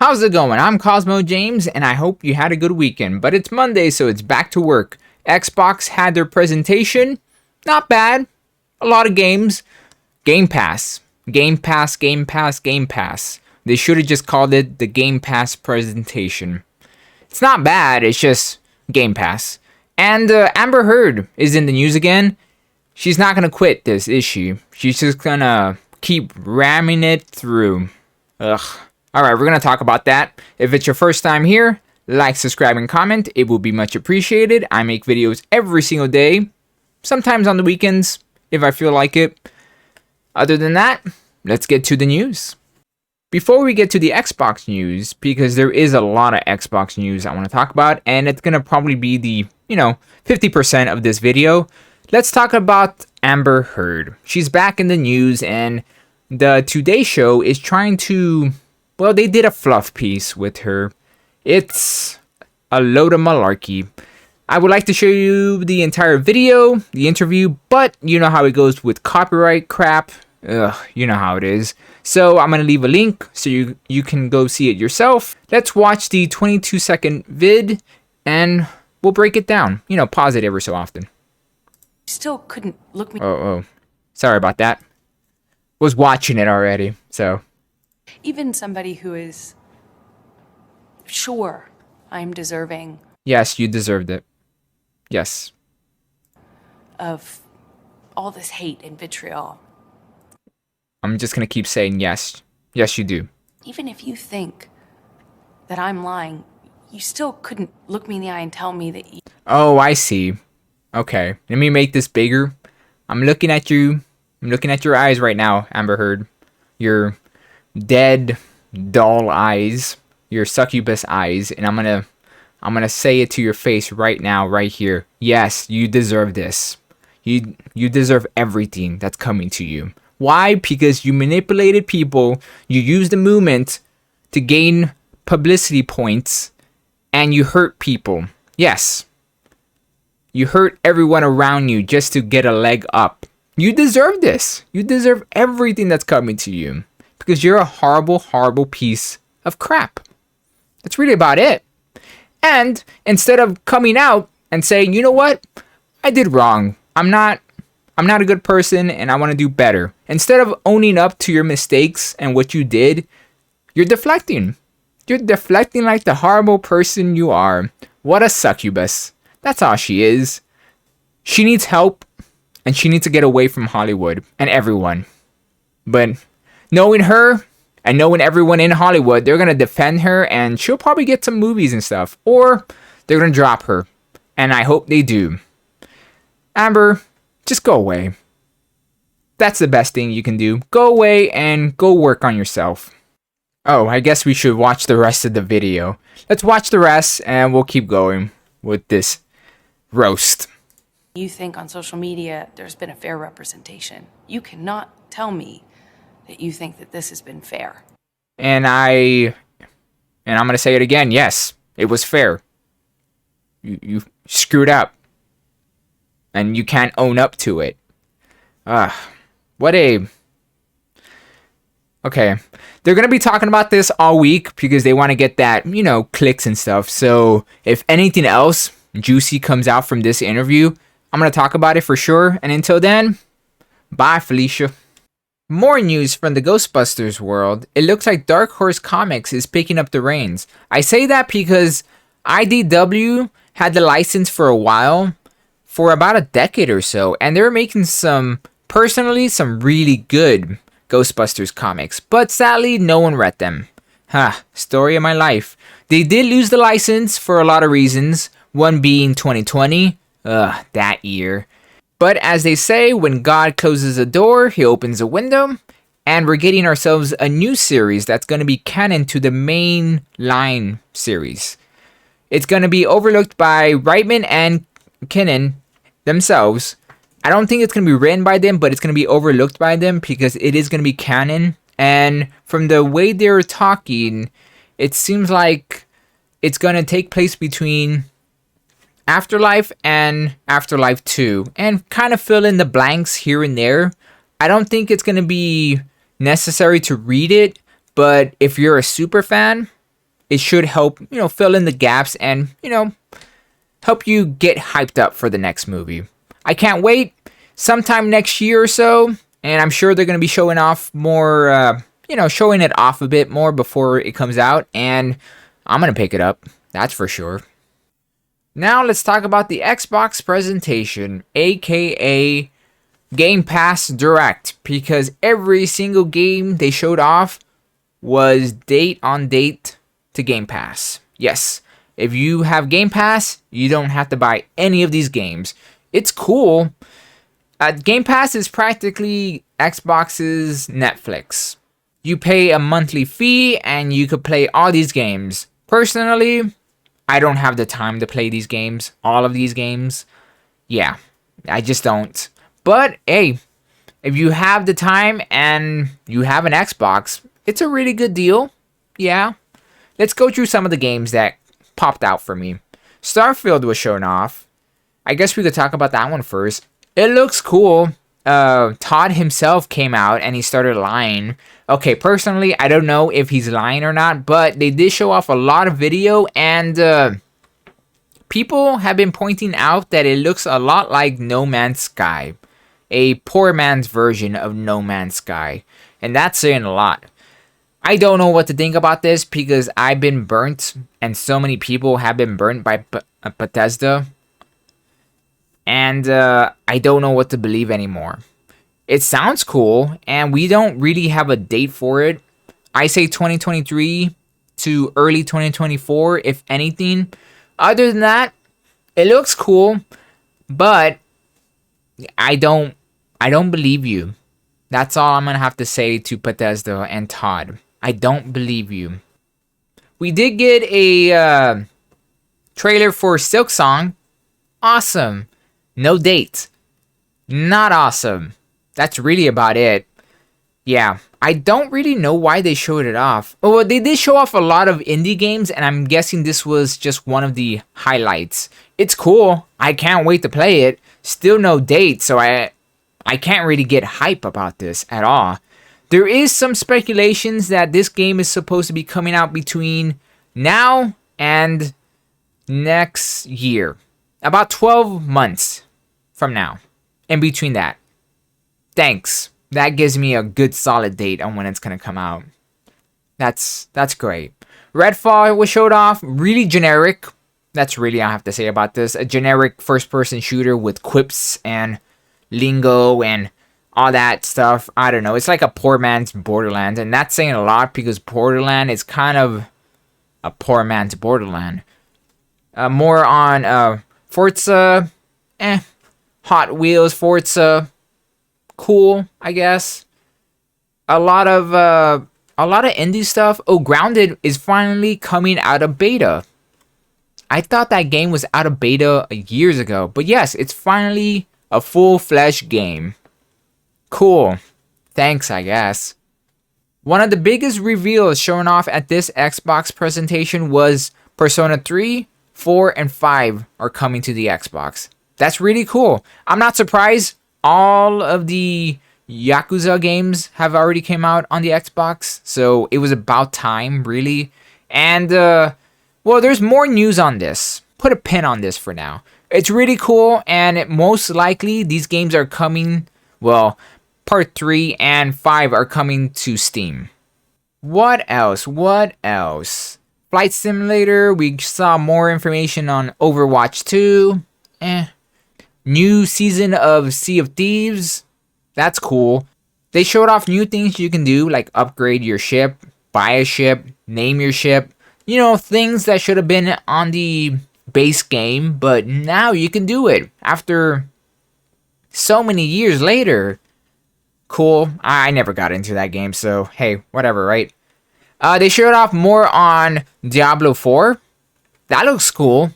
How's it going? I'm Cosmo James, and I hope you had a good weekend. But it's Monday, so it's back to work. Xbox had their presentation. Not bad. A lot of games. Game Pass. Game Pass, Game Pass, Game Pass. They should have just called it the Game Pass presentation. It's not bad, it's just Game Pass. And Amber Heard is in the news again. She's not going to quit this, is she? She's just going to keep ramming it through. Ugh. Alright, we're going to talk about that. If it's your first time here, like, subscribe, and comment. It will be much appreciated. I make videos every single day. Sometimes on the weekends, if I feel like it. Other than that, let's get to the news. Before we get to the Xbox news, because there is a lot of Xbox news I want to talk about, and it's going to probably be the, 50% of this video, let's talk about Amber Heard. She's back in the news, and the Today Show is trying to... Well, they did a fluff piece with her. It's a load of malarkey. I would like to show you the entire video, the interview, but you know how it goes with copyright crap. Ugh, you know how it is. So I'm going to leave a link so you can go see it yourself. Let's watch the 22-second vid and we'll break it down. Pause it every so often. Still couldn't look me. Oh. Sorry about that. Was watching it already, so... Even somebody who is sure I'm deserving. Yes, you deserved it. Yes. Of all this hate and vitriol. I'm just going to keep saying yes. Yes, you do. Even if you think that I'm lying, you still couldn't look me in the eye and tell me that you... Oh, I see. Okay. Let me make this bigger. I'm looking at you. I'm looking at your eyes right now, Amber Heard. Your dead, dull eyes. Your succubus eyes. And I'm gonna say it to your face right now, right here. Yes, you deserve this. You deserve everything that's coming to you. Why? Because you manipulated people, you used the movement to gain publicity points, and you hurt people. Yes. You hurt everyone around you just to get a leg up. You deserve this. You deserve everything that's coming to you. Because you're a horrible, horrible piece of crap. That's really about it. And instead of coming out and saying, you know what? I did wrong. I'm not a good person and I want to do better. Instead of owning up to your mistakes and what you did, you're deflecting. You're deflecting like the horrible person you are. What a succubus. That's all she is. She needs help and she needs to get away from Hollywood and everyone. But knowing her and knowing everyone in Hollywood, they're going to defend her and she'll probably get some movies and stuff. Or they're going to drop her. And I hope they do. Amber, just go away. That's the best thing you can do. Go away and go work on yourself. Oh, I guess we should watch the rest of the video. Let's watch the rest and we'll keep going with this roast. You think on social media there's been a fair representation. You cannot tell me that you think that this has been fair. And I'm going to say it again. Yes, it was fair. You screwed up. And you can't own up to it. Okay. They're going to be talking about this all week because they want to get that, clicks and stuff. So if anything else juicy comes out from this interview, I'm going to talk about it for sure. And until then, bye, Felicia. More news from the Ghostbusters world. It looks like Dark Horse Comics is picking up the reins. I say that because IDW had the license for a while. For about a decade or so, and they were making some really good Ghostbusters comics, but sadly, no one read them. Story of my life. They did lose the license for a lot of reasons, one being 2020, that year. But as they say, when God closes a door, he opens a window, and we're getting ourselves a new series that's going to be canon to the main line series. It's going to be overlooked by Reitman and Kinnan themselves. I don't think it's going to be written by them, but it's going to be overlooked by them because it is going to be canon. And from the way they're talking, it seems like it's going to take place between Afterlife and Afterlife 2 and kind of fill in the blanks here and there. I don't think it's going to be necessary to read it, but if you're a super fan, it should help, fill in the gaps and, help you get hyped up for the next movie. I can't wait. Sometime next year or so, and I'm sure they're going to be showing off more, showing it off a bit more before it comes out, and I'm going to pick it up. That's for sure. Now let's talk about the Xbox presentation, aka Game Pass Direct, because every single game they showed off was date on date to Game Pass. Yes, if you have Game Pass, you don't have to buy any of these games. It's cool. Game Pass is practically Xbox's Netflix. You pay a monthly fee and you could play all these games. Personally, I don't have the time to play these games, all of these games. Yeah, I just don't. But hey, if you have the time and you have an Xbox, it's a really good deal. Yeah. Let's go through some of the games that popped out for me. Starfield was shown off. I guess we could talk about that one first. It looks cool. Todd himself came out and he started lying. Okay, personally, I don't know if he's lying or not, but they did show off a lot of video, and people have been pointing out that it looks a lot like No Man's Sky, a poor man's version of No Man's Sky, and that's saying a lot. I don't know what to think about this because I've been burnt, and so many people have been burnt by Bethesda. And I don't know what to believe anymore. It sounds cool, and we don't really have a date for it. I say 2023 to early 2024, if anything. Other than that, it looks cool, but I don't believe you. That's all I'm gonna have to say to Bethesda and Todd. I don't believe you. We did get a trailer for Silksong. Awesome. No date. Not awesome. That's really about it. Yeah, I don't really know why they showed it off. Oh, well, they did show off a lot of indie games, and I'm guessing this was just one of the highlights. It's cool. I can't wait to play it. Still no date, so I can't really get hype about this at all. There is some speculations that this game is supposed to be coming out between now and next year. About 12 months from now. In between that. Thanks. That gives me a good solid date on when it's going to come out. That's great. Redfall was showed off. Really generic. That's really all I have to say about this. A generic first-person shooter with quips and lingo and all that stuff. I don't know. It's like a poor man's Borderlands. And that's saying a lot because Borderland is kind of a poor man's Borderland. More on Forza. Hot Wheels, Forza. Cool, I guess. A lot of indie stuff. Oh, Grounded is finally coming out of beta. I thought that game was out of beta years ago. But yes, it's finally a full-fledged game. Cool. Thanks, I guess. One of the biggest reveals shown off at this Xbox presentation was Persona 3, 4, and 5 are coming to the Xbox. That's really cool. I'm not surprised. All of the Yakuza games have already came out on the Xbox, so it was about time, really. And, well, there's more news on this. Put a pin on this for now. It's really cool, and most likely these games are coming, well, Part 3 and 5 are coming to Steam. What else? Flight Simulator, we saw more information on Overwatch 2. New season of Sea of Thieves. That's cool. They showed off new things you can do, like upgrade your ship, buy a ship, name your ship. You know, things that should have been on the base game, but now you can do it after so many years later. Cool. I never got into that game, so hey, whatever, right? They showed off more on Diablo 4. That looks cool.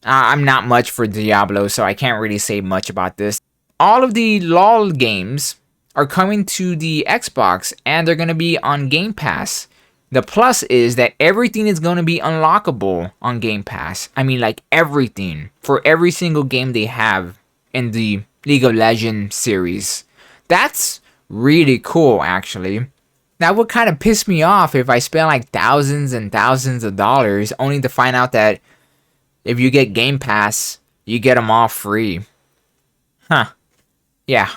I'm not much for Diablo, so I can't really say much about this. All of the LoL games are coming to the Xbox, and they're going to be on Game Pass. The plus is that everything is going to be unlockable on Game Pass. I mean, like everything. For every single game they have in the League of Legends series. That's really cool, actually. That would kind of piss me off if I spent like thousands and thousands of dollars only to find out that if you get Game Pass, you get them all free. Huh. Yeah.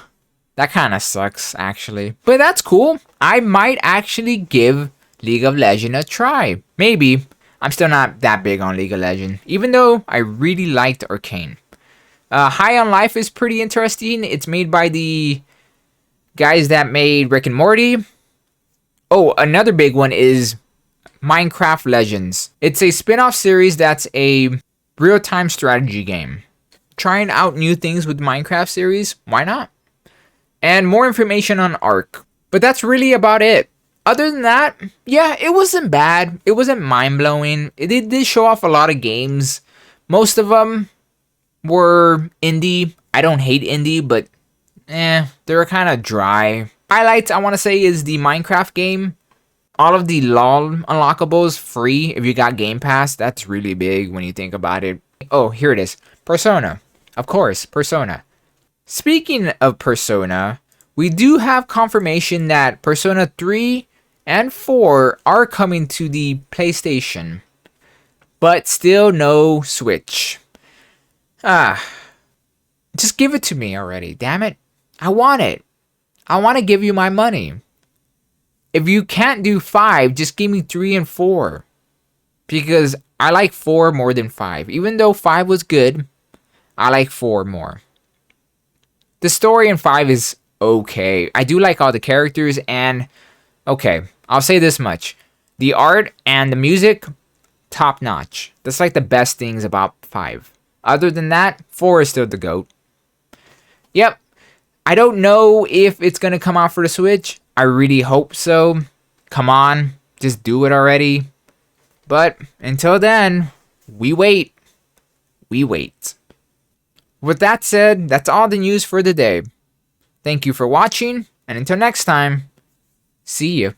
That kind of sucks, actually. But that's cool. I might actually give League of Legends a try. Maybe. I'm still not that big on League of Legends, even though I really liked Arcane. High on Life is pretty interesting. It's made by the guys that made Rick and Morty. Oh, another big one is Minecraft Legends. It's a spin-off series that's a real-time strategy game. Trying out new things with Minecraft series, why not? And more information on Ark. But that's really about it. Other than that, yeah, it wasn't bad. It wasn't mind-blowing. It did show off a lot of games. Most of them were indie. I don't hate indie, but they're kind of dry. Highlights, I want to say, is the Minecraft game. All of the LOL unlockables free if you got Game Pass. That's really big when you think about it. Oh, here it is. Persona. Of course, Persona. Speaking of Persona, we do have confirmation that Persona 3 and 4 are coming to the PlayStation. But still no Switch. Just give it to me already, damn it. I want it. I want to give you my money. If you can't do 5, just give me 3 and 4. Because I like 4 more than 5. Even though 5 was good, I like 4 more. The story in 5 is okay. I do like all the characters and... Okay, I'll say this much. The art and the music, top notch. That's like the best things about 5. Other than that, 4 is still the GOAT. Yep. I don't know if it's going to come out for the Switch. I really hope so. Come on, just do it already. But until then, we wait. We wait. With that said, that's all the news for the day. Thank you for watching, and until next time, see you.